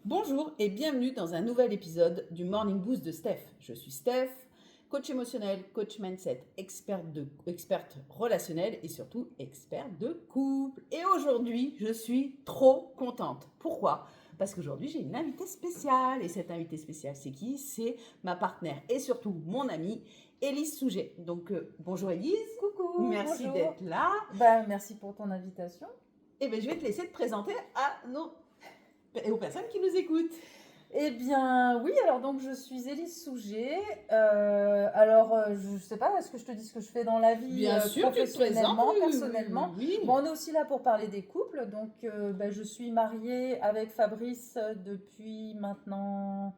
Bonjour et bienvenue dans un nouvel épisode du Morning Boost de Steph. Je suis Steph, coach émotionnel, coach mindset, experte relationnelle et surtout experte de couple. Et aujourd'hui, je suis trop contente. Pourquoi? Parce qu'aujourd'hui, j'ai une invitée spéciale. Et cette invitée spéciale, c'est qui? C'est ma partenaire et surtout mon amie, Élise Souget. Donc, bonjour Élise. Coucou, Merci bonjour. d'être là. Merci pour ton invitation. Et bien, je vais te laisser te présenter aux personnes qui nous écoutent. Eh bien, oui, alors donc je suis Élise Souget. Je ne sais pas, est-ce que je te dis ce que je fais dans la vie Bien sûr, tu te présentes, professionnellement, oui, oui, personnellement? oui, Bon, oui. on est aussi là pour parler des couples. Donc, je suis mariée avec Fabrice depuis maintenant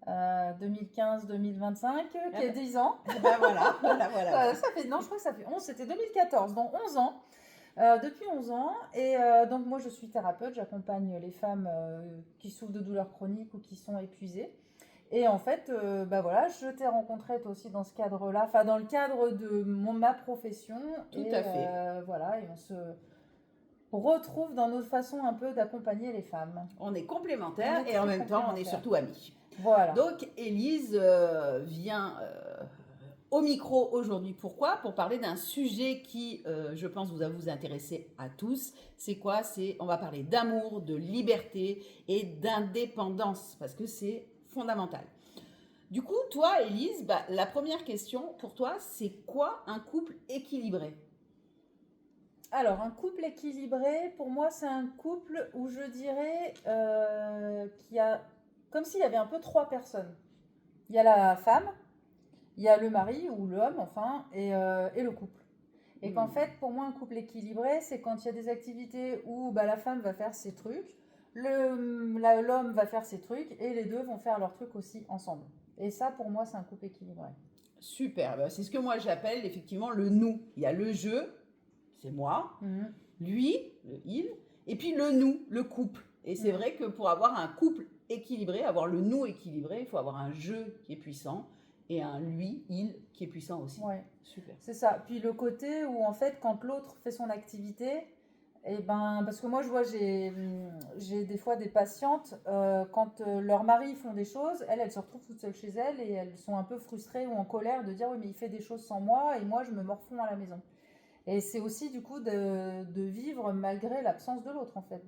2015-2025, Ah qui est ben, 10 ans. ben voilà, voilà, voilà, voilà. Ça fait, non, je crois que ça fait 11, c'était 2014, donc 11 ans. Depuis 11 ans. Et donc moi je suis thérapeute, j'accompagne les femmes qui souffrent de douleurs chroniques ou qui sont épuisées. Et en fait, voilà, je t'ai rencontré toi aussi dans ce cadre-là, enfin dans le cadre de ma profession. Tout à fait. Voilà, et on se retrouve dans notre façon un peu d'accompagner les femmes. On est On complémentaires est et en très même temps, on est complémentaires. surtout amis. Voilà. Donc, Élise vient au micro aujourd'hui. Pourquoi? Pour parler d'un sujet qui, je pense, va vous intéresser à tous. C'est quoi? On va parler d'amour, de liberté et d'indépendance parce que c'est fondamental. Du coup, toi, Élise, la première question pour toi, c'est quoi un couple équilibré? Alors, un couple équilibré, pour moi, c'est un couple où je dirais qu'il y a, comme s'il y avait un peu trois personnes. Il y a la femme, il y a le mari ou l'homme, enfin, et le couple. Et qu'en fait, pour moi, un couple équilibré, c'est quand il y a des activités où la femme va faire ses trucs, l'homme va faire ses trucs, et les deux vont faire leurs trucs aussi ensemble. Et ça, pour moi, c'est un couple équilibré. Super, c'est ce que moi j'appelle effectivement le nous. Il y a le je, c'est moi, Mhm. lui, le il, et puis le nous, le couple. Et c'est Mhm. vrai que pour avoir un couple équilibré, avoir le nous équilibré, il faut avoir un je qui est puissant et un lui, il qui est puissant aussi. Ouais, Super. c'est ça. Puis le côté où, en fait, quand l'autre fait son activité, et parce que moi, je vois, j'ai des fois des patientes, quand leurs maris font des choses, elles se retrouvent toutes seules chez elles et elles sont un peu frustrées ou en colère de dire, oui, mais il fait des choses sans moi et moi, je me morfonds à la maison. Et c'est aussi, du coup, de vivre malgré l'absence de l'autre, en fait,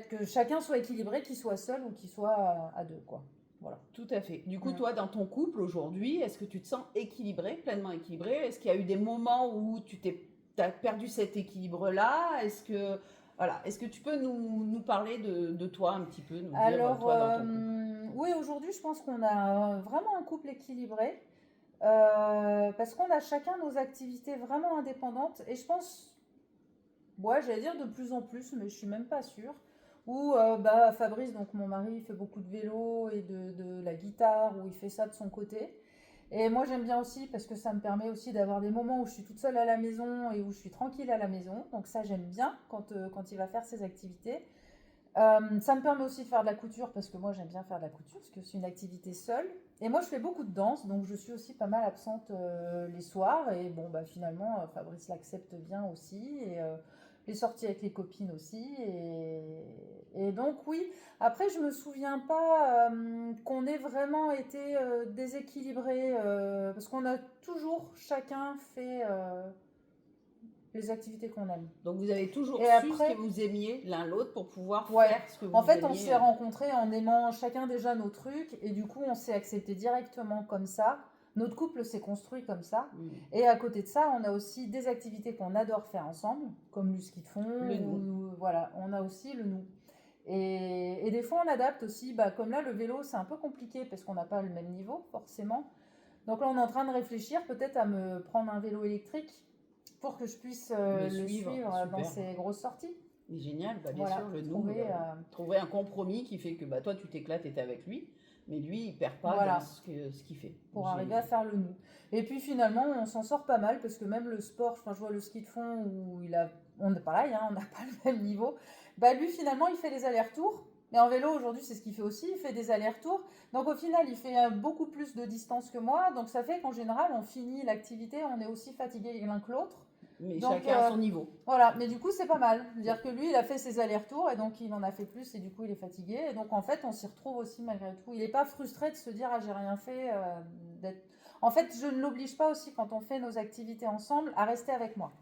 que chacun soit équilibré, qu'il soit seul ou qu'il soit à deux, quoi. Voilà. Tout à fait. Du coup, Mm. toi, dans ton couple aujourd'hui, est-ce que tu te sens équilibré, pleinement équilibré? Est-ce qu'il y a eu des moments où t'as perdu cet équilibre-là? Est-ce que tu peux nous parler de toi un petit peu, nous dire, Alors, toi, dans ton couple? oui, aujourd'hui, je pense qu'on a vraiment un couple équilibré. Parce qu'on a chacun nos activités vraiment indépendantes. Et je pense, ouais, j'allais dire de plus en plus, mais je suis même pas sûre. Où Fabrice, donc mon mari, il fait beaucoup de vélo et de la guitare, où il fait ça de son côté. Et moi, j'aime bien aussi parce que ça me permet aussi d'avoir des moments où je suis toute seule à la maison et où je suis tranquille à la maison. Donc ça, j'aime bien quand il va faire ses activités. Ça me permet aussi de faire de la couture parce que moi j'aime bien faire de la couture parce que c'est une activité seule. Et moi je fais beaucoup de danse donc je suis aussi pas mal absente les soirs. Et bon, finalement, Fabrice l'accepte bien aussi. Et les sorties avec les copines aussi. Et donc, oui, après je me souviens pas qu'on ait vraiment été déséquilibrés parce qu'on a toujours chacun fait les activités qu'on aime. Donc, vous avez toujours Et su ce que après, vous aimiez l'un l'autre pour pouvoir ouais, faire ce que en vous fait, on aimiez. s'est rencontrés en aimant chacun déjà nos trucs et du coup, on s'est accepté directement comme ça. Notre couple s'est construit comme ça. Hmm. Et à côté de ça, on a aussi des activités qu'on adore faire ensemble, comme le ski de fond, Le nous. ou voilà, on a aussi le nous. Et des fois, on adapte aussi, comme là, le vélo, c'est un peu compliqué parce qu'on n'a pas le même niveau, forcément. Donc là, on est en train de réfléchir peut-être à me prendre un vélo électrique pour que je puisse Le le suivre, suivre dans super. ses grosses sorties. Génial, bien sûr, Voilà, le nous. trouver. Trouver un compromis qui fait que toi, tu t'éclates et t'es avec lui, mais lui, il perd pas dans Voilà, ce qu'il fait. pour arriver à Génial. faire le nous. Et puis finalement, on s'en sort pas mal parce que même le sport, enfin, je vois le ski de fond où on est pareil, hein, on n'a pas le même niveau. Lui finalement, il fait les allers-retours. Mais en vélo aujourd'hui, c'est ce qu'il fait aussi, il fait des allers-retours. Donc au final, il fait beaucoup plus de distance que moi. Donc ça fait qu'en général, on finit l'activité, on est aussi fatigué l'un que l'autre. Mais Donc, chacun à son niveau. Voilà, mais du coup, c'est pas mal. C'est-à-dire que lui, il a fait ses allers-retours et donc il en a fait plus et du coup, il est fatigué. Et donc, en fait, on s'y retrouve aussi malgré tout. Il n'est pas frustré de se dire, ah, j'ai rien fait. En fait, je ne l'oblige pas aussi quand on fait nos activités ensemble à rester avec moi.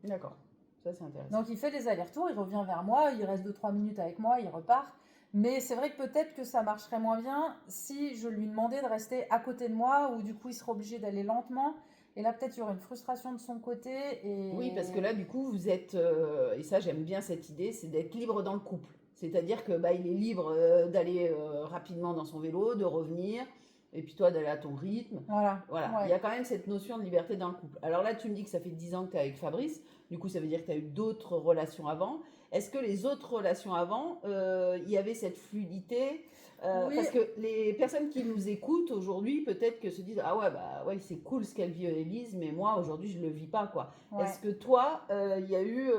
D'accord, ça c'est intéressant. Donc, il fait les allers-retours, il revient vers moi, il reste 2-3 minutes avec moi, il repart. Mais c'est vrai que peut-être que ça marcherait moins bien si je lui demandais de rester à côté de moi ou du coup, il serait obligé d'aller lentement. Et là, peut-être, il y aurait une frustration de son côté. Oui, parce que là, du coup, vous êtes, et ça j'aime bien cette idée, c'est d'être libre dans le couple. C'est-à-dire que bah, il est libre d'aller rapidement dans son vélo, de revenir, et puis toi d'aller à ton rythme. Voilà. Voilà, il y a quand même cette notion de liberté dans le couple. Alors là, tu me dis que ça fait 10 ans que tu es avec Fabrice, du coup ça veut dire que tu as eu d'autres relations avant. Est-ce que les autres relations avant, il y avait cette fluidité Oui. Parce que les personnes qui nous écoutent aujourd'hui, peut-être que se disent ah ouais bah ouais c'est cool ce qu'elle vit Élise, mais moi aujourd'hui je le vis pas quoi. Ouais. Est-ce que toi il y a eu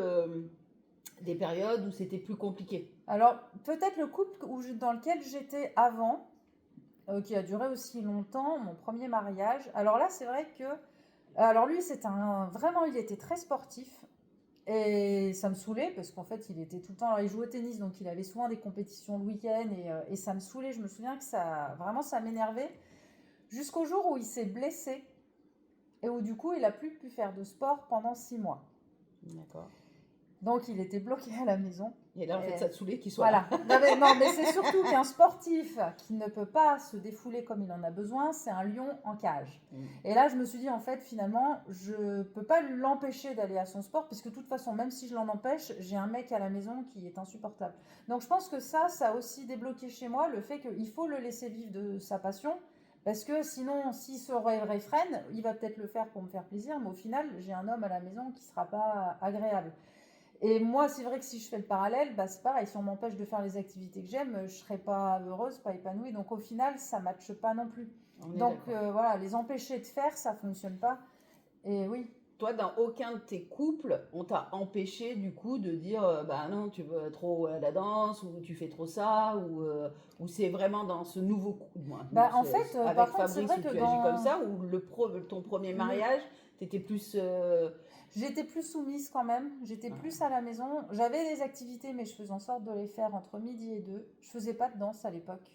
des périodes où c'était plus compliqué? Alors, peut-être le couple dans lequel j'étais avant, qui a duré aussi longtemps, mon premier mariage. Alors là, c'est vrai que. Alors lui, vraiment, il était très sportif. Et ça me saoulait parce qu'en fait, il était tout le temps. Alors, il jouait au tennis, donc il avait souvent des compétitions le week-end et ça me saoulait. Je me souviens que ça m'énervait jusqu'au jour où il s'est blessé et où du coup, il a plus pu faire de sport pendant 6 mois. D'accord. Donc, il était bloqué à la maison. Et là, en fait, ça te saoulait qu'il soit Voilà. là. Non, mais c'est surtout qu'un sportif qui ne peut pas se défouler comme il en a besoin, c'est un lion en cage. Et là, je me suis dit, en fait, finalement, je ne peux pas l'empêcher d'aller à son sport, parce que de toute façon, même si je l'en empêche, j'ai un mec à la maison qui est insupportable. Donc, je pense que ça a aussi débloqué chez moi le fait qu'il faut le laisser vivre de sa passion, parce que sinon, s'il se réfrène, il va peut-être le faire pour me faire plaisir, mais au final, j'ai un homme à la maison qui ne sera pas agréable. Et moi, c'est vrai que si je fais le parallèle, bah, c'est pareil, si on m'empêche de faire les activités que j'aime, je ne serai pas heureuse, pas épanouie. Donc au final, ça ne matche pas non plus. Donc voilà, les empêcher de faire, ça ne fonctionne pas. Et oui. Toi, dans aucun de tes couples, on t'a empêché du coup de dire bah non, tu veux trop à la danse, ou tu fais trop ça, ou c'est vraiment dans ce nouveau couple, Bah, en fait, avec par contre, Fabrice, c'est vrai où que tu agis comme ça, ou ton premier mariage, t'étais plus. J'étais plus soumise quand même, j'étais plus à la maison. J'avais des activités, mais je faisais en sorte de les faire entre midi et 2. Je faisais pas de danse à l'époque.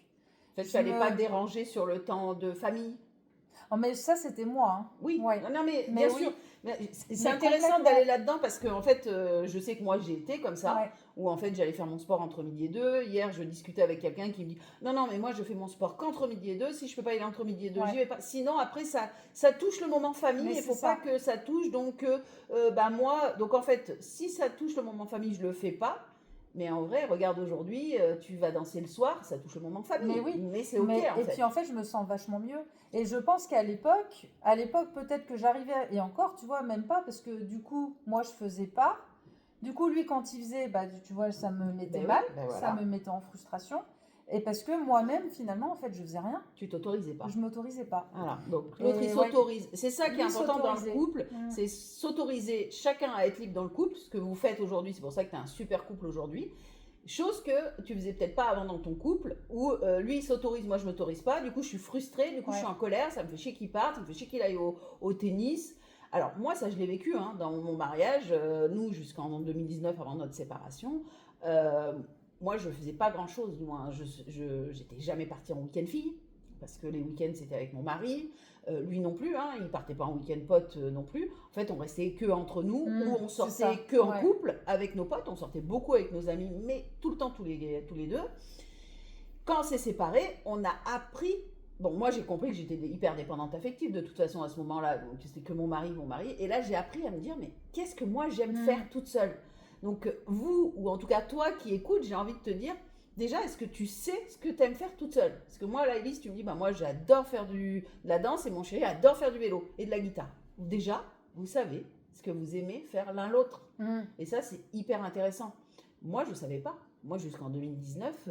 En fait, tu n'allais pas déranger sur le temps de famille. Oh, mais ça, c'était moi. Hein. Oui, ouais. Non, mais bien sûr. C'est intéressant d'aller là-dedans parce que en fait, je sais que moi j'ai été comme ça, où en fait j'allais faire mon sport entre midi et 2. Hier, je discutais avec quelqu'un qui me dit non, mais moi je fais mon sport qu'entre midi et 2. Si je peux pas y aller entre midi et 2, j'y vais pas. Sinon, après, ça touche le moment famille. Il ne faut pas que ça touche. Donc, donc en fait, si ça touche le moment famille, je le fais pas. Mais en vrai, regarde aujourd'hui, tu vas danser le soir, ça touche le moment famille. Mais c'est ok en fait. Et puis en fait, je me sens vachement mieux. Et je pense qu'à l'époque, peut-être que j'arrivais, et encore, tu vois, même pas, parce que du coup, moi, je faisais pas. Du coup, lui, quand il faisait, bah, tu vois, ça me mettait mal, ça me mettait en frustration. Et parce que moi-même, finalement, en fait, je faisais rien. Tu t'autorisais pas. Je m'autorisais pas. Voilà. Donc l'autre, il s'autorise. C'est ça qui est important dans le couple, c'est s'autoriser chacun à être libre dans le couple. Ce que vous faites aujourd'hui, c'est pour ça que tu as un super couple aujourd'hui. Chose que tu faisais peut-être pas avant dans ton couple, où lui il s'autorise, moi je m'autorise pas, du coup je suis frustrée, du coup je suis en colère, ça me fait chier qu'il parte, ça me fait chier qu'il aille au tennis. Alors moi ça je l'ai vécu dans mon mariage, nous jusqu'en 2019 avant notre séparation, moi je faisais pas grand chose, du moins j'étais jamais partie en week-end fille, parce que les week-ends c'était avec mon mari, lui non plus, il partait pas en week-end pote non plus. En fait, on restait que entre nous, ou on sortait que en couple avec nos potes. On sortait beaucoup avec nos amis, mais tout le temps tous les deux. Quand on s'est séparés, on a appris. Bon, moi j'ai compris que j'étais hyper dépendante affective de toute façon à ce moment-là, donc c'était que mon mari. Et là j'ai appris à me dire mais qu'est-ce que moi j'aime faire toute seule. Donc vous, ou en tout cas toi qui écoutes, j'ai envie de te dire. Déjà, est-ce que tu sais ce que tu aimes faire toute seule? Parce que moi, là, Élise, tu me dis, bah, moi, j'adore faire de la danse et mon chéri adore faire du vélo et de la guitare. Déjà, vous savez ce que vous aimez faire l'un l'autre. Et ça, c'est hyper intéressant. Moi, je ne savais pas. Moi, jusqu'en 2019,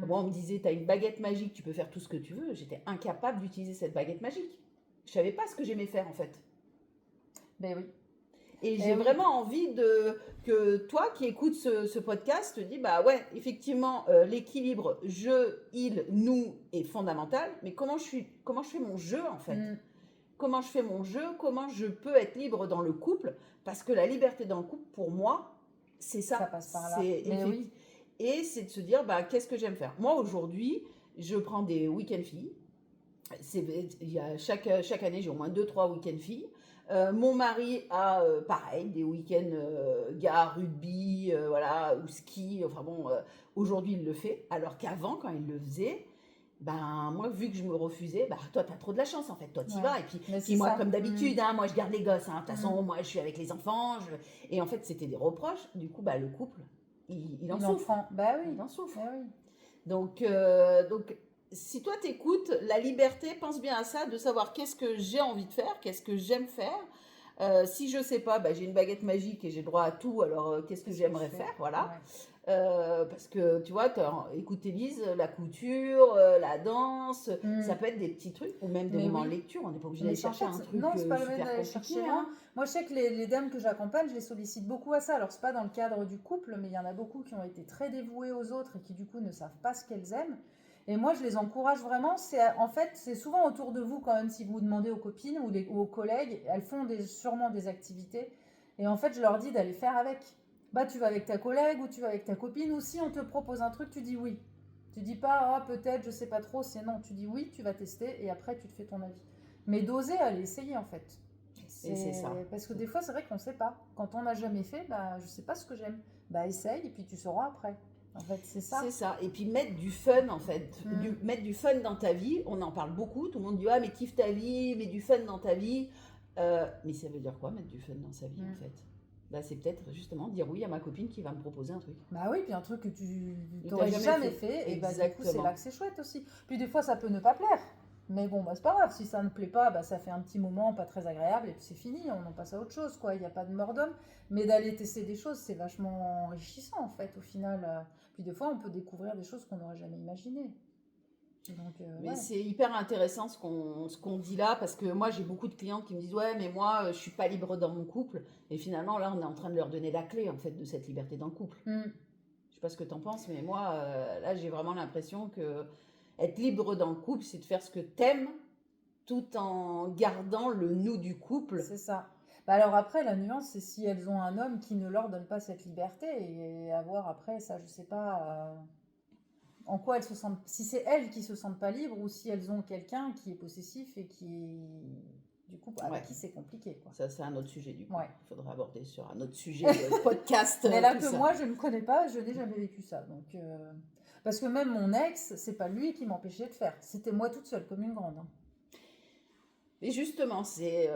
moi, on me disait, tu as une baguette magique, tu peux faire tout ce que tu veux. J'étais incapable d'utiliser cette baguette magique. Je ne savais pas ce que j'aimais faire, en fait. Ben oui. Et j'ai vraiment envie que toi qui écoutes ce podcast te dis bah ouais, effectivement, l'équilibre je, il, nous est fondamental, mais comment je fais mon jeu en fait. comment je fais mon jeu, comment je peux être libre dans le couple, parce que la liberté dans le couple, pour moi, c'est ça. Ça passe par là. C'est Mais oui. Et c'est de se dire, bah, qu'est-ce que j'aime faire. Moi, aujourd'hui, je prends des week-end filles. Il y a chaque année, j'ai au moins 2-3 week-end filles. Mon mari a, pareil, des week-ends gars, rugby, voilà, ou ski. Enfin bon, aujourd'hui, il le fait. Alors qu'avant, quand il le faisait, ben, moi, vu que je me refusais, bah, toi, t'as trop de la chance, en fait. Toi, t'y Ouais. vas. Et puis, Mais puis c'est moi, ça. comme d'habitude, hein, moi, je garde les gosses. Hein. De toute façon, Mm. moi, je suis avec les enfants. Et en fait, c'était des reproches. Du coup, bah, le couple, il en Il en souffre. prend. Bah oui. Il en souffre. Bah oui. Donc, si toi t'écoutes, la liberté, pense bien à ça, de savoir qu'est-ce que j'ai envie de faire, qu'est-ce que j'aime faire. Si je sais pas, bah, j'ai une baguette magique et j'ai droit à tout, alors qu'est-ce que Qu'est-ce que j'aimerais je fais? faire, voilà. Ouais. Parce que tu vois, écoute Élise, la couture, la danse, Mm. ça peut être des petits trucs, ou même des Mais moments oui. de lecture, on n'est pas obligé Mais d'aller en chercher fait, un truc non, c'est pas le même super d'aller compliqué. chercher Hein. loin. Moi, je sais que les dames que j'accompagne, je les sollicite beaucoup à ça. Alors, c'est pas dans le cadre du couple, mais il y en a beaucoup qui ont été très dévouées aux autres et qui, du coup, ne savent pas ce qu'elles aiment. Et moi, je les encourage vraiment. En fait, c'est souvent autour de vous, quand même, si vous demandez aux copines ou aux collègues, elles font sûrement des activités. Et en fait, je leur dis d'aller faire avec. Bah, tu vas avec ta collègue ou tu vas avec ta copine, ou si on te propose un truc, tu dis oui. Tu dis pas, ah, peut-être, je sais pas trop, c'est non. Tu dis oui, tu vas tester et après, tu te fais ton avis. Mais d'oser aller essayer, en fait. Et c'est ça. Parce que des fois, c'est vrai qu'on ne sait pas. Quand on n'a jamais fait, bah, je ne sais pas ce que j'aime. Bah, essaye et puis tu sauras après. En fait, c'est ça. C'est ça. Et puis mettre du fun, en fait. Mm. Mettre du fun dans ta vie. On en parle beaucoup. Tout le monde dit, ah, mais kiffe ta vie, mets du fun dans ta vie. Mais ça veut dire quoi, mettre du fun dans sa vie, en fait? Bah, c'est peut-être justement dire oui à ma copine qui va me proposer un truc. Bah oui, puis un truc que tu t'as n'aurais jamais jamais fait. fait. Et bah, du coup, Exactement. c'est là que c'est chouette aussi. Puis des fois, ça peut ne pas plaire. Mais bon, bah, c'est pas grave. Si ça ne plaît pas, bah, ça fait un petit moment pas très agréable et puis c'est fini. On en passe à autre chose, quoi. Il n'y a pas de mort d'homme. Mais d'aller tester des choses, c'est vachement enrichissant, en fait, au final. Puis des fois, on peut découvrir des choses qu'on n'aurait jamais imaginées. Donc, Mais ouais. c'est hyper intéressant ce qu'on dit là, parce que moi j'ai beaucoup de clientes qui me disent ouais, mais moi je suis pas libre dans mon couple. Et finalement là on est en train de leur donner la clé en fait de cette liberté dans le couple. Mm. Je sais pas ce que t'en penses, mais moi là j'ai vraiment l'impression que être libre dans le couple, c'est de faire ce que t'aimes tout en gardant le nous du couple. C'est ça. Bah alors après, la nuance, c'est si elles ont un homme qui ne leur donne pas cette liberté et à voir après, ça, je sais pas en quoi elles se sentent, si c'est elles qui se sentent pas libres ou si elles ont quelqu'un qui est possessif et qui, du coup, avec Ouais. qui c'est compliqué, quoi. Ça c'est un autre sujet du coup. Ouais. Il faudra aborder sur un autre sujet de podcast. Mais là tout que ça. moi, je ne connais pas, je n'ai jamais vécu ça. Donc, parce que même mon ex, c'est pas lui qui m'empêchait de faire. C'était moi toute seule, comme une grande. Hein. Et justement, c'est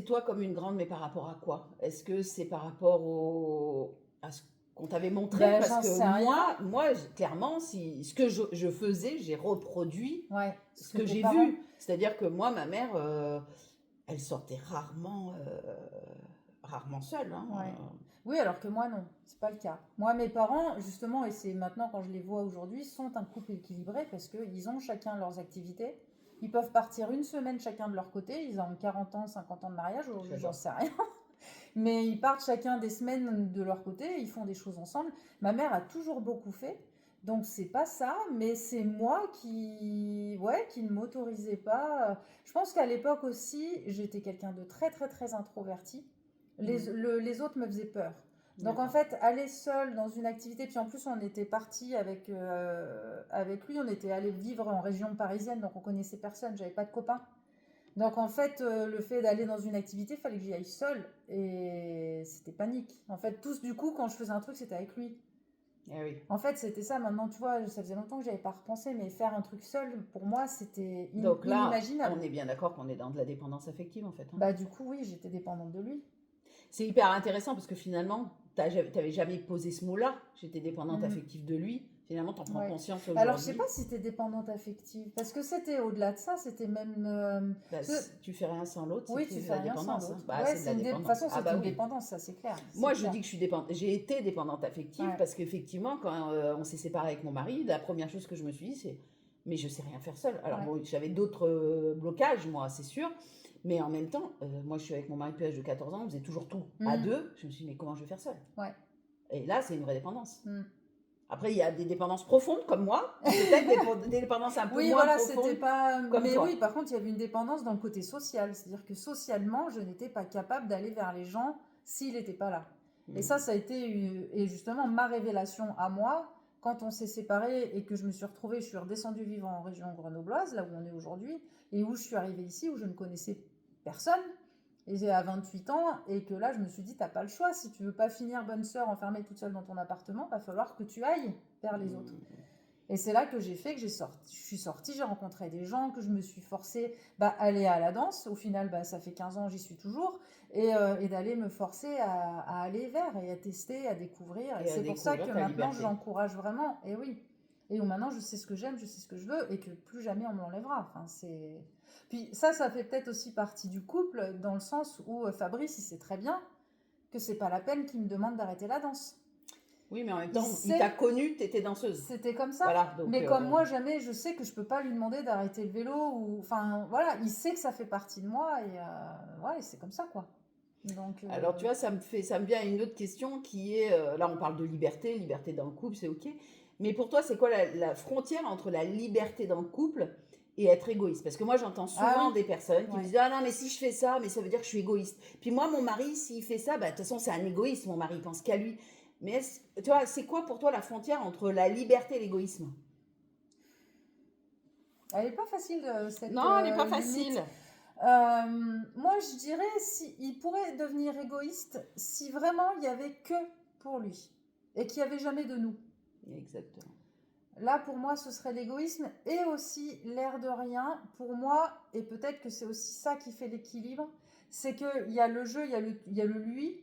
toi comme une grande, mais par rapport à quoi? Est-ce que c'est par rapport à ce qu'on t'avait montré? Ben, Parce j'en que sais rien. moi, clairement, ce que je faisais, j'ai reproduit Ouais. ce que tes j'ai parents- vu. C'est-à-dire que moi, ma mère, elle sortait rarement seule. Hein. Ouais. Oui, alors que moi, non, c'est pas le cas. Moi, mes parents, justement, et c'est maintenant quand je les vois aujourd'hui, sont un couple équilibré parce qu'ils ont chacun leurs activités. Ils peuvent partir une semaine chacun de leur côté. Ils ont 40 ans, 50 ans de mariage. Aujourd'hui, j'en sais rien. Mais ils partent chacun des semaines de leur côté. Ils font des choses ensemble. Ma mère a toujours beaucoup fait. Donc, c'est pas ça. Mais c'est moi qui ne m'autorisais pas. Je pense qu'à l'époque aussi, j'étais quelqu'un de très, très, très introverti. Les autres me faisaient peur. Donc en fait, aller seul dans une activité, puis en plus on était parti avec lui, on était allé vivre en région parisienne, donc on connaissait personne, j'avais pas de copains. Donc en fait, le fait d'aller dans une activité, il fallait que j'y aille seule, et c'était panique. En fait, tous du coup, quand je faisais un truc, c'était avec lui. Eh oui. En fait, c'était ça. Maintenant, tu vois, ça faisait longtemps que j'avais pas repensé, mais faire un truc seul, pour moi, c'était Donc là, inimaginable. on est bien d'accord qu'on est dans de la dépendance affective en fait. Hein. Bah du coup, oui, j'étais dépendante de lui. C'est hyper intéressant parce que finalement, t'avais jamais posé ce mot-là. J'étais dépendante affective de lui. Finalement, t'en prends conscience aujourd'hui. Alors, je sais pas si t'es dépendante affective, parce que c'était au-delà de ça, c'était même... tu fais rien sans l'autre, oui, c'est tu de fais la rien dépendance. sans l'autre. Bah, Ouais, c'est de la de toute dépendance. façon, c'est une dépendance, ça c'est clair. Moi, je dis que je suis dépendante. J'ai été dépendante affective Ouais. parce qu'effectivement, quand on s'est séparés avec mon mari, la première chose que je me suis dit, c'est mais je sais rien faire seule. Alors, bon, j'avais d'autres blocages, moi, c'est sûr. Mais en même temps, moi, je suis avec mon mari depuis l'âge de 14 ans, on faisait toujours tout à deux. Je me suis dit, mais comment je vais faire seule? Ouais. Et là, c'est une vraie dépendance. Après, il y a des dépendances profondes comme moi, peut-être des dépendances un peu Oui, moins voilà, profondes. c'était pas. comme Mais toi. oui, par contre, il y avait une dépendance dans le côté social. C'est-à-dire que socialement, je n'étais pas capable d'aller vers les gens s'il n'était pas là. Et ça a été. Et justement, ma révélation à moi, quand on s'est séparés et que je me suis retrouvée, je suis redescendue vivre en région grenobloise, là où on est aujourd'hui, et où je suis arrivée ici, où je ne connaissais personne. Et j'ai à 28 ans, et que là, je me suis dit, t'as pas le choix. Si tu veux pas finir bonne sœur enfermée toute seule dans ton appartement, va falloir que tu ailles vers les autres. Et c'est là que j'ai fait que je suis sortie, j'ai rencontré des gens, que je me suis forcée à aller à la danse. Au final, ça fait 15 ans, j'y suis toujours. Et d'aller me forcer à aller vers et à tester, à découvrir. Et Et à c'est pour ça découvrir que ta maintenant, liberté. j'encourage vraiment. Et oui. Et où maintenant, je sais ce que j'aime, je sais ce que je veux, et que plus jamais on me l'enlèvera. Enfin, c'est... Puis ça fait peut-être aussi partie du couple, dans le sens où Fabrice, il sait très bien que c'est pas la peine qu'il me demande d'arrêter la danse. Oui, mais en même Il temps, il sait- t'a connue, t'étais danseuse. C'était comme ça. Voilà, donc, Mais comme moi, jamais, je sais que je peux pas lui demander d'arrêter le vélo. Ou... Enfin, voilà, il sait que ça fait partie de moi. Et ouais, c'est comme ça, quoi. Donc, Alors, tu vois, ça me vient à une autre question qui est, là, on parle de liberté, liberté dans le couple, c'est ok. Mais pour toi, c'est quoi la frontière entre la liberté dans le couple et être égoïste? Parce que moi, j'entends souvent oui. des personnes qui me Ouais. disent, ah non, mais si je fais ça, mais ça veut dire que je suis égoïste. Puis moi, mon mari, s'il fait ça, de toute façon, c'est un égoïste, mon mari, il pense qu'à lui. Mais tu vois, c'est quoi pour toi la frontière entre la liberté et l'égoïsme? Elle est pas facile, cette Non, elle n'est pas limite. facile. Moi, je dirais il pourrait devenir égoïste si vraiment il y avait que pour lui et qu'il n'y avait jamais de nous. Exactement. Là, pour moi, ce serait l'égoïsme et aussi l'air de rien. Pour moi, et peut-être que c'est aussi ça qui fait l'équilibre, c'est qu'il y a le jeu, il y a le lui,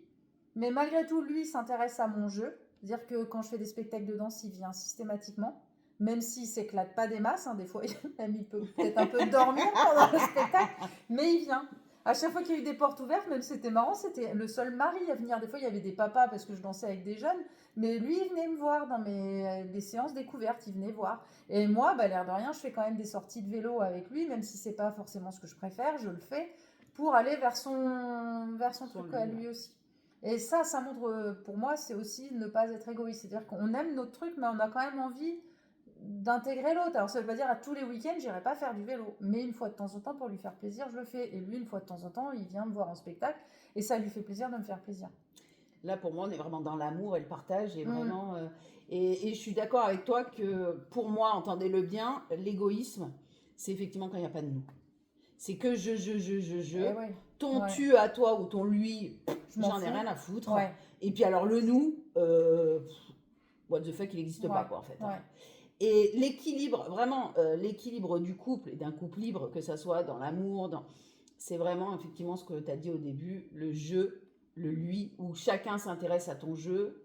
mais malgré tout, lui s'intéresse à mon jeu. C'est-à-dire que quand je fais des spectacles de danse, il vient systématiquement, même s'il s'éclate pas des masses. Des fois, même il peut peut-être un peu dormir pendant le spectacle, mais il vient. À chaque fois qu'il y a eu des portes ouvertes, même c'était marrant, c'était le seul mari à venir. Des fois, il y avait des papas parce que je dansais avec des jeunes, mais lui, il venait me voir dans mes séances découvertes, il venait voir. Et moi, l'air de rien, je fais quand même des sorties de vélo avec lui, même si c'est pas forcément ce que je préfère, je le fais pour aller vers son truc à lui aussi. Et ça montre, pour moi, c'est aussi ne pas être égoïste. C'est-à-dire qu'on aime notre truc, mais on a quand même envie d'intégrer l'autre. Alors ça veut pas dire à tous les week-ends, j'irai pas faire du vélo. Mais une fois de temps en temps, pour lui faire plaisir, je le fais. Et lui, une fois de temps en temps, il vient me voir en spectacle. Et ça lui fait plaisir de me faire plaisir. Là, pour moi, on est vraiment dans l'amour et le partage. Et vraiment, et je suis d'accord avec toi que pour moi, entendez-le bien, l'égoïsme, c'est effectivement quand il n'y a pas de nous. C'est que je. Ouais. Ton tu à toi ou ton lui, j'en ai fous. rien à foutre. Ouais. Et puis alors le nous, what the fuck, il n'existe pas, quoi, en fait. Ouais. Et l'équilibre, vraiment, l'équilibre du couple et d'un couple libre, que ça soit dans l'amour, c'est vraiment effectivement ce que tu as dit au début, le jeu, le lui, où chacun s'intéresse à ton jeu.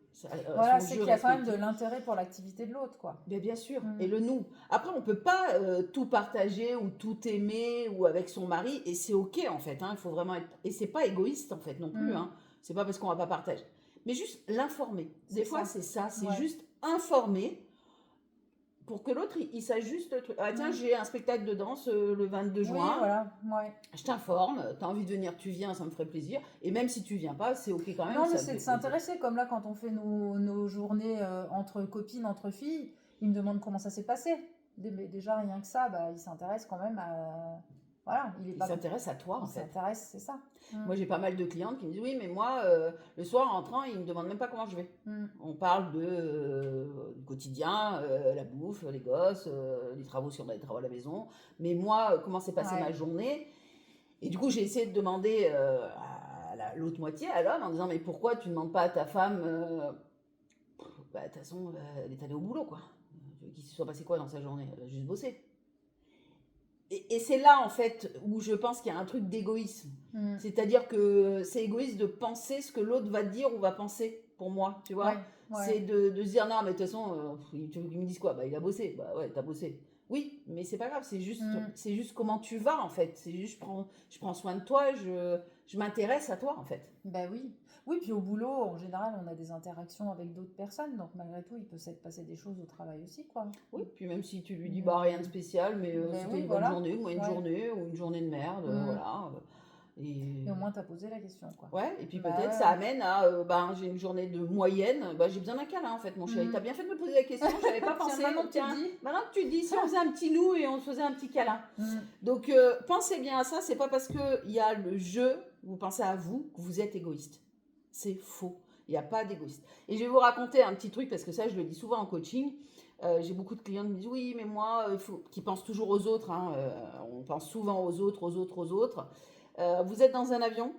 Voilà, c'est qu'il y a quand même de l'intérêt pour l'activité de l'autre, quoi. Mais bien sûr, et le nous. Après, on peut pas tout partager ou tout aimer ou avec son mari, et c'est ok en fait. Il faut vraiment être. Et c'est pas égoïste en fait non plus. C'est pas parce qu'on va pas partager. Mais juste l'informer. Des fois, c'est ça. C'est juste informer pour que l'autre il s'ajuste le truc. Ah tiens, j'ai un spectacle de danse le 22 juin. Oui, voilà. Ouais. Je t'informe, tu as envie de venir, tu viens, ça me ferait plaisir. Et même si tu viens pas, c'est ok quand même. Non, mais c'est de s'intéresser. Comme là, quand on fait nos journées entre copines, entre filles, ils me demandent comment ça s'est passé. Déjà, rien que ça, il s'intéresse quand même à... Voilà, il s'intéresse à toi, en fait. Il s'intéresse, c'est ça. Moi, j'ai pas mal de clientes qui me disent oui, mais moi, le soir, en rentrant, ils me demandent même pas comment je vais. On parle du quotidien, la bouffe, les gosses, les travaux si on a des travaux à la maison. Mais moi, comment s'est passée ma journée? Et du coup, j'ai essayé de demander à l'autre moitié, à l'homme, en disant mais pourquoi tu ne demandes pas à ta femme de toute façon, elle est allée au boulot, quoi. Qu'il se soit passé quoi dans sa journée? Elle a juste bossé. Et c'est là, en fait, où je pense qu'il y a un truc d'égoïsme. C'est-à-dire que c'est égoïste de penser ce que l'autre va dire ou va penser, pour moi, tu vois. C'est de se dire, non, mais de toute façon, tu veux qu'il me dise quoi? Il a bossé. Bah ouais, t'as bossé. Oui, mais c'est pas grave, c'est juste comment tu vas, en fait. C'est juste, je prends soin de toi, je m'intéresse à toi, en fait. Oui. Oui, puis au boulot, en général, on a des interactions avec d'autres personnes, donc malgré tout, il peut s'être passé des choses au travail aussi, quoi. Oui, puis même si tu lui dis rien de spécial, mais c'était une bonne journée, une moyenne journée, ou une journée de merde, voilà. Et au moins, tu as posé la question, quoi. Ouais, et puis Bah peut-être ouais. ça amène à, j'ai une journée de moyenne, j'ai besoin d'un câlin en fait, mon chéri. T'as bien fait de me poser la question, j'avais pas pensé. Tiens, maintenant que tu le dis. Maintenant que tu le dis, si on faisait un petit nous et on se faisait un petit câlin. Donc pensez bien à ça, c'est pas parce qu'il y a le jeu, vous pensez à vous, que vous êtes égoïste. C'est faux, il n'y a pas d'égoïste. Et je vais vous raconter un petit truc, parce que ça je le dis souvent en coaching. J'ai beaucoup de clients qui me disent oui, mais moi, qui pensent toujours aux autres, hein, on pense souvent aux autres, aux autres, aux autres. Vous êtes dans un avion,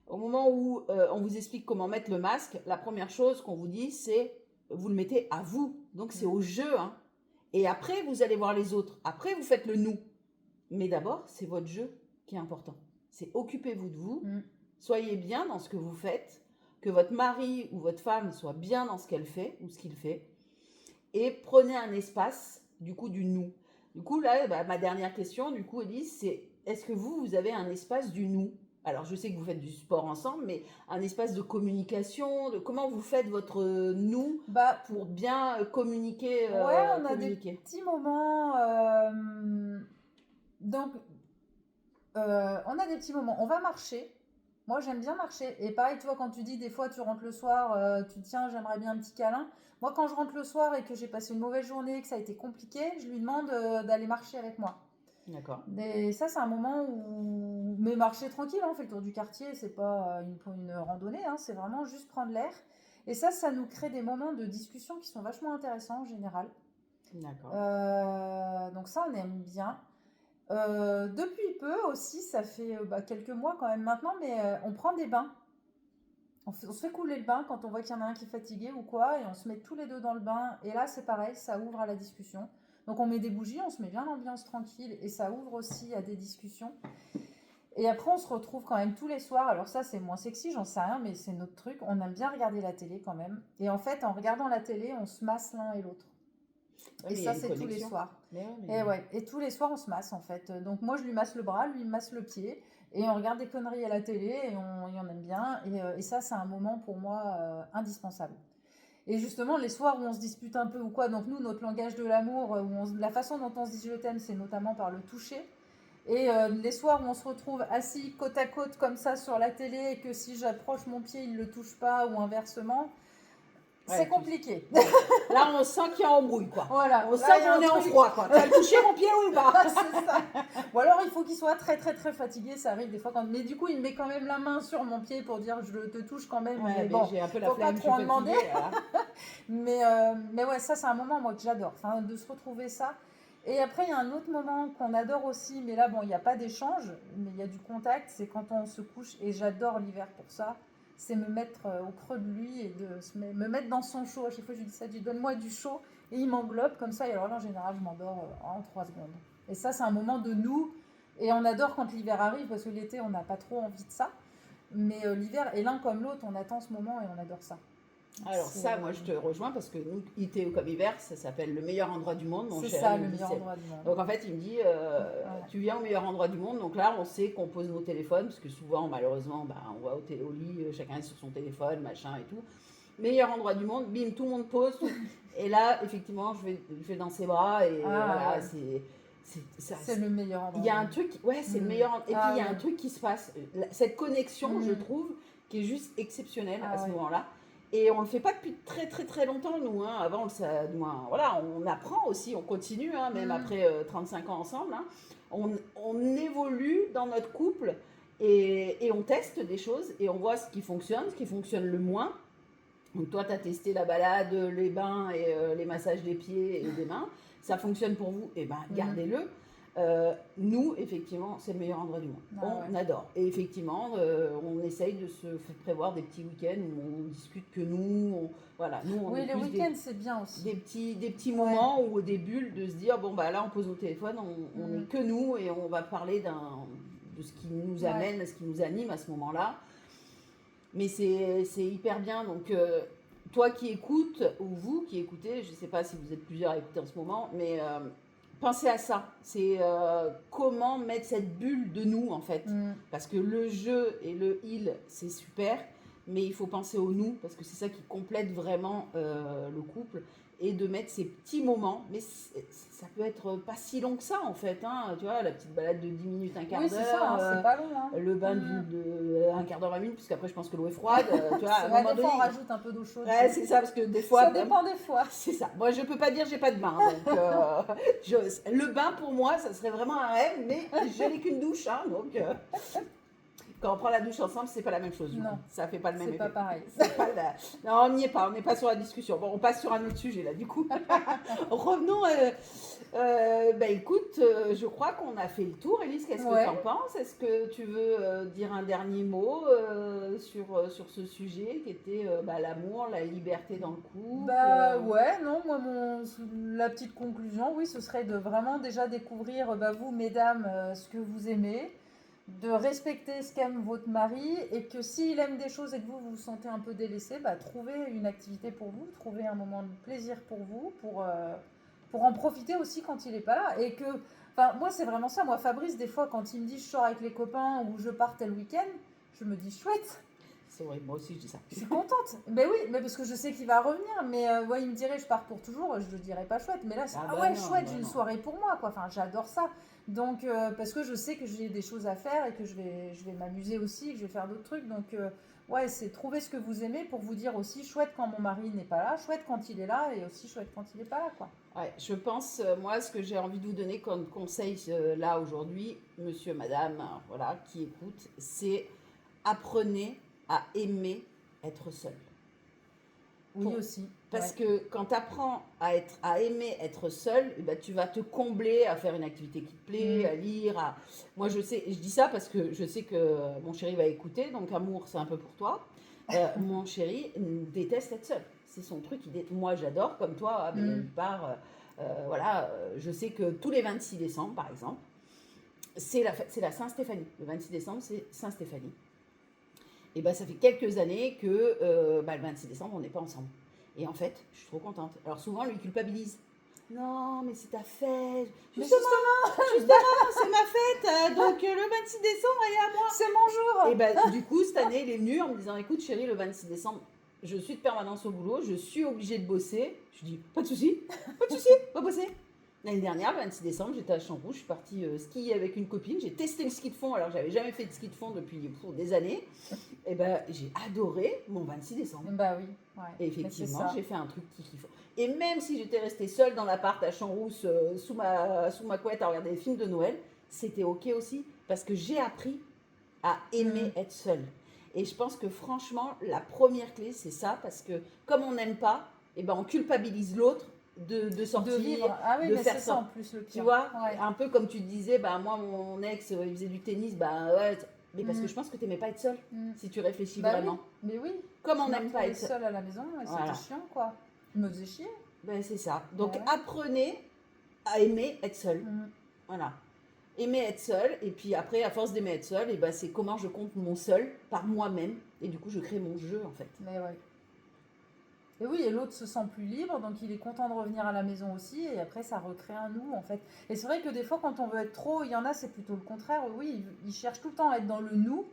au moment où on vous explique comment mettre le masque, la première chose qu'on vous dit, c'est vous le mettez à vous. Donc c'est au jeu. Hein. Et après, vous allez voir les autres. Après, vous faites le nous. Mais d'abord, c'est votre jeu qui est important. C'est occupez-vous de vous. Soyez bien dans ce que vous faites. Que votre mari ou votre femme soit bien dans ce qu'elle fait ou ce qu'il fait. Et prenez un espace, du coup, du nous. Du coup, là, ma dernière question, du coup, Elise, c'est est-ce que vous avez un espace du nous? Alors, je sais que vous faites du sport ensemble, mais un espace de communication, de comment vous faites votre nous pour bien communiquer. Ouais, on a des petits moments. Donc, on a des petits moments. On va marcher. Moi, j'aime bien marcher. Et pareil, tu vois, quand tu dis des fois, tu rentres le soir, tu te tiens, j'aimerais bien un petit câlin. Moi, quand je rentre le soir et que j'ai passé une mauvaise journée, que ça a été compliqué, je lui demande d'aller marcher avec moi. D'accord. Et ça, c'est un moment où. Mais marcher tranquille, on fait le tour du quartier, c'est pas une randonnée, hein, c'est vraiment juste prendre l'air. Et ça nous crée des moments de discussion qui sont vachement intéressants en général. D'accord. Donc, ça, on aime bien. Depuis peu aussi, ça fait quelques mois quand même maintenant, mais on prend des bains. On se fait couler le bain quand on voit qu'il y en a un qui est fatigué ou quoi, et on se met tous les deux dans le bain. Et là, c'est pareil, ça ouvre à la discussion. Donc on met des bougies, on se met bien l'ambiance tranquille, et ça ouvre aussi à des discussions. Et après, on se retrouve quand même tous les soirs. Alors ça, c'est moins sexy, j'en sais rien, mais c'est notre truc. On aime bien regarder la télé quand même. Et en fait, en regardant la télé, on se masse l'un et l'autre. Et ça, c'est tous les soirs. Et tous les soirs, on se masse en fait. Donc moi, je lui masse le bras, lui il me masse le pied. Et on regarde des conneries à la télé et on aime bien. Et ça, c'est un moment pour moi indispensable. Et justement, les soirs où on se dispute un peu ou quoi, donc nous, notre langage de l'amour, la façon dont on se dit je t'aime, c'est notamment par le toucher. Et les soirs où on se retrouve assis côte à côte comme ça sur la télé et que si j'approche mon pied, il ne le touche pas ou inversement, c'est compliqué. Là, on sent qu'il y a embrouille, quoi. Voilà. On sent qu'on est en froid, quoi. Tu as touché mon pied ou pas? C'est ça. Ou alors, il faut qu'il soit très, très, très fatigué. Ça arrive des fois. Mais du coup, il met quand même la main sur mon pied pour dire je te touche quand même. Ouais, mais bon, j'ai un peu la faut flemme, pas trop en demander. Voilà. mais ouais, ça, c'est un moment, moi, que j'adore. Enfin, de se retrouver ça. Et après, il y a un autre moment qu'on adore aussi. Mais là, bon, il n'y a pas d'échange. Mais il y a du contact. C'est quand on se couche. Et j'adore l'hiver pour ça. C'est me mettre au creux de lui et de me mettre dans son chaud. À chaque fois, je lui dis ça, je dis donne-moi du chaud. Et il m'englobe comme ça. Et alors là, en général, je m'endors en 3 secondes. Et ça, c'est un moment de nous. Et on adore quand l'hiver arrive, parce que l'été, on n'a pas trop envie de ça. Mais l'hiver, et l'un comme l'autre, on attend ce moment et on adore ça. Alors ça, moi, je te rejoins parce que nous, été comme hiver, ça s'appelle le meilleur endroit du monde. C'est ça, le meilleur endroit du monde. Donc en fait, il me dit, tu viens au meilleur endroit du monde. Donc là, on sait qu'on pose nos téléphones, parce que souvent, malheureusement, on va au lit, chacun est sur son téléphone, machin et tout. Meilleur endroit du monde, bim, tout le monde pose. Et là, effectivement, je vais dans ses bras et voilà, c'est le meilleur endroit. Il y a un truc, c'est le meilleur endroit. Et puis, il y a un truc qui se passe. Cette connexion, je trouve, qui est juste exceptionnelle à ce moment-là. Et on ne le fait pas depuis très très très longtemps, nous. Hein. Avant, voilà, on apprend aussi, on continue, hein, même après 35 ans ensemble. Hein. On évolue dans notre couple et on teste des choses et on voit ce qui fonctionne le moins. Donc toi, tu as testé la balade, les bains et les massages des pieds et des mains. Ça fonctionne pour vous, et gardez-le. Nous, effectivement, c'est le meilleur endroit du monde. On adore. Et effectivement, on essaye de se prévoir des petits week-ends où on discute que nous. Oui, les week-ends, c'est bien aussi. Des petits moments ou des bulles de se dire, bon, là, on pose au téléphone, on n'est que nous et on va parler de ce qui nous amène, ce qui nous anime à ce moment-là. Mais c'est hyper bien. Donc, toi qui écoutes, ou vous qui écoutez, je ne sais pas si vous êtes plusieurs à écouter en ce moment, mais pensez à ça. C'est comment mettre cette bulle de nous, en fait. Parce que le jeu et le il, c'est super. mais il faut penser au nous, parce que c'est ça qui complète vraiment le couple, et de mettre ces petits moments, mais ça peut être pas si long que ça en fait, hein, tu vois, la petite balade de 10 minutes, un quart Oui, c'est ça, d'heure, hein, c'est pas long. Hein. le bain de un quart d'heure, 20 minutes, puisqu'après je pense que l'eau est froide, tu vois, à un Ouais, moment des fois, on donné. rajoute un peu d'eau chaude. Ouais, c'est ça, parce que des fois. Ça dépend des fois. C'est ça. Moi, je peux pas dire j'ai pas de bain. Donc, le bain, pour moi, ça serait vraiment un rêve, mais je n'ai qu'une douche. Hein, donc, quand on prend la douche ensemble, c'est pas la même chose. Du Non. coup. Ça fait pas le même C'est effet. pas pareil. C'est pas la- Non, on n'y est pas. On n'est pas sur la discussion. Bon, on passe sur un autre sujet là, du coup. Revenons. Bah écoute, je crois qu'on a fait le tour. Élise, qu'est-ce que Ouais. tu en penses? Est-ce que tu veux dire un dernier mot sur ce sujet qui était l'amour, la liberté dans le couple? Bah ouais, non, moi la petite conclusion, oui, ce serait de vraiment déjà découvrir, vous, mesdames, ce que vous aimez, de respecter ce qu'aime votre mari, et que s'il aime des choses et que vous vous sentez un peu délaissé, trouvez une activité pour vous, trouvez un moment de plaisir pour vous, pour en profiter aussi quand il n'est pas là. Et que, enfin, moi c'est vraiment ça, moi Fabrice, des fois quand il me dit je sors avec les copains ou je pars tel week-end, je me dis chouette. C'est vrai, moi aussi je dis ça. Je suis contente. Ben oui, mais parce que je sais qu'il va revenir. Mais ouais, il me dirait je pars pour toujours, je le dirais pas chouette. Mais là, c'est ouais, non, chouette, bah j'ai une non. soirée pour moi, quoi. Enfin, j'adore ça. Donc, parce que je sais que j'ai des choses à faire et que je vais m'amuser aussi, que je vais faire d'autres trucs. Donc, ouais, c'est trouver ce que vous aimez pour vous dire aussi chouette quand mon mari n'est pas là, chouette quand il est là et aussi chouette quand il n'est pas là, quoi. Ouais, je pense, moi, ce que j'ai envie de vous donner comme conseil là aujourd'hui, monsieur, madame, voilà, qui écoute, c'est apprenez à aimer être seul. Oui, Pour- aussi. Parce Ouais. que quand tu apprends à aimer être seul, eh ben, tu vas te combler à faire une activité qui te plaît, à lire. Moi, je sais, je dis ça parce que je sais que mon chéri va écouter, donc amour, c'est un peu pour toi. Mon chéri déteste être seul. C'est son truc. Moi, j'adore, comme toi, mais il part. Voilà, je sais que tous les 26 décembre, par exemple, c'est la Saint-Stéphanie. Le 26 décembre, c'est Saint-Stéphanie. Et ben, ça fait quelques années que le 26 décembre, on n'est pas ensemble. Et en fait, je suis trop contente. Alors souvent, lui, il culpabilise. Non, mais c'est ta fête. Mais Justement, c'est ma fête. Donc le 26 décembre, elle est à moi. c'est mon jour. Et ben, du coup, cette année, il est venu en me disant, écoute, chérie, le 26 décembre, je suis de permanence au boulot, je suis obligée de bosser. Je dis, pas de souci, va bosser. L'année dernière, le 26 décembre, j'étais à Chambou, je suis partie skier avec une copine, j'ai testé le ski de fond, alors j'avais jamais fait de ski de fond depuis des années. Et ben, j'ai adoré mon 26 décembre. Bah oui. Ouais. Et Mais c'est effectivement, ça. j'ai fait un truc qui kiffe. Et même si j'étais restée seule dans l'appart à Champs-Rousse, sous ma couette à regarder des films de Noël, c'était ok aussi, parce que j'ai appris à aimer être seule. Et je pense que franchement, la première clé, c'est ça, parce que comme on n'aime pas, eh ben, on culpabilise l'autre de sortir, De vivre. Ah oui, de mais faire c'est ça. ça en plus le pire. Tu vois, Ouais. un peu comme tu disais, bah, moi, mon ex, il faisait du tennis, bah ouais, mais parce que je pense que tu n'aimais pas être seule, si tu réfléchis Bah vraiment. oui, mais oui. Comme Je on me n'aime pas retrouvais être seule. seule à la maison et Voilà. c'était chiant, quoi. Je me faisais chier. Ben, c'est ça. Donc Ouais. apprenez à aimer être seul. Mm. Voilà. Aimer être seul, et puis après, à force d'aimer être seul, et ben, c'est comment je compte mon seul par moi-même, et du coup, je crée mon jeu en fait. Mais ouais. Et oui, et l'autre se sent plus libre, donc il est content de revenir à la maison aussi, et après ça recrée un nous en fait. Et c'est vrai que des fois, quand on veut être trop, il y en a, c'est plutôt le contraire. Oui, ils cherchent tout le temps à être dans le nous,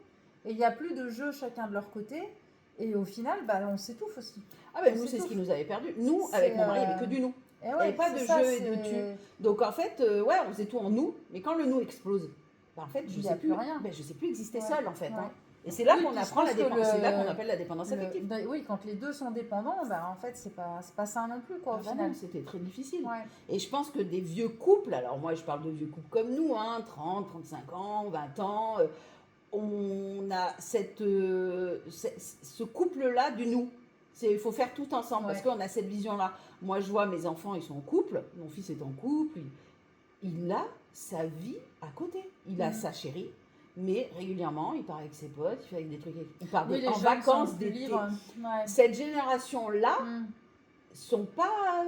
et il n'y a plus de jeu chacun de leur côté, et au final, on s'étouffe aussi. Ah ben On nous, c'est ce s'étouffe. qui nous avait perdu. Nous, C'est, avec mon mari, il n'y avait que du nous. Et Il n'y ouais, avait pas c'est de ça, jeu et de c'est- tu. Donc en fait, ouais, on faisait tout en nous, mais quand le nous explose, ben, en fait, Il je y sais a plus, plus rien. ben, je sais plus exister Ouais, seule en fait. ouais. Hein. Et c'est là Oui, qu'on puis je apprend pense que c'est là qu'on appelle la dépendance affective. Oui, quand les deux sont dépendants, en fait, c'est pas ça non plus, quoi, Ah au bah final. non, c'était très difficile. Ouais. Et je pense que des vieux couples, alors moi je parle de vieux couples comme nous, hein, 30, 35 ans, 20 ans, on a ce couple-là du nous. Il faut faire tout ensemble parce Ouais. qu'on a cette vision-là. Moi je vois mes enfants, ils sont en couple, mon fils est en couple, il a sa vie à côté. Il a sa chérie, mais régulièrement il part avec ses potes, il fait avec des trucs, il part Oui, les en jeunes vacances sont plus d'été. libres. Ouais. Cette génération-là Mm. sont pas...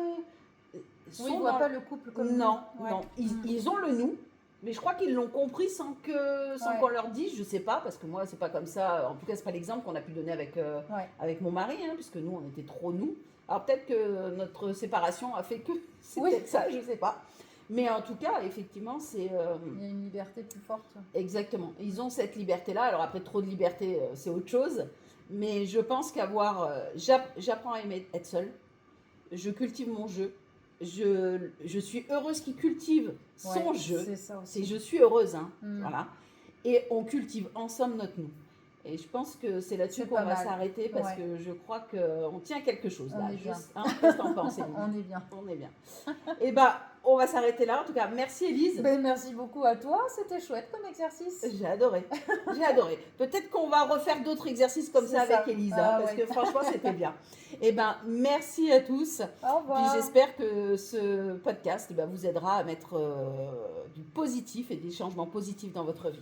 Oui, sont ils voient dans- pas le couple comme non, nous. Ouais. non. Ils ont le nous, mais je crois qu'ils l'ont compris sans Ouais. qu'on leur dise, je sais pas, parce que moi, c'est pas comme ça. En tout cas, c'est pas l'exemple qu'on a pu donner Ouais. avec mon mari, hein, puisque nous, on était trop nous. Alors peut-être que notre séparation a fait que c'est Oui. peut-être ça, je sais pas. Mais en tout cas, effectivement, c'est Il y a une liberté plus forte. exactement. Ils ont cette liberté-là. Alors après, trop de liberté, c'est autre chose. Mais je pense j'apprends à aimer être seule. Je cultive mon jeu. Je suis heureuse qui cultive son jeu. C'est ça aussi. Je suis heureuse, hein, Mm. voilà. Et on cultive ensemble notre nous. Et je pense que c'est là-dessus C'est qu'on pas va mal. s'arrêter parce Ouais. que je crois qu'on tient quelque chose On là. est bien. Hein, qu'est-ce que t'en penses, Élise? On est bien. On est bien. Et on va s'arrêter là. En tout cas, merci Élise. Ben, merci beaucoup à toi, c'était chouette comme exercice. J'ai adoré. J'ai adoré. Peut-être qu'on va refaire d'autres exercices comme C'est ça ça. avec Élise, Ah, parce ouais. que franchement, c'était bien. Merci à tous. Au revoir. Puis j'espère que ce podcast vous aidera à mettre du positif et des changements positifs dans votre vie.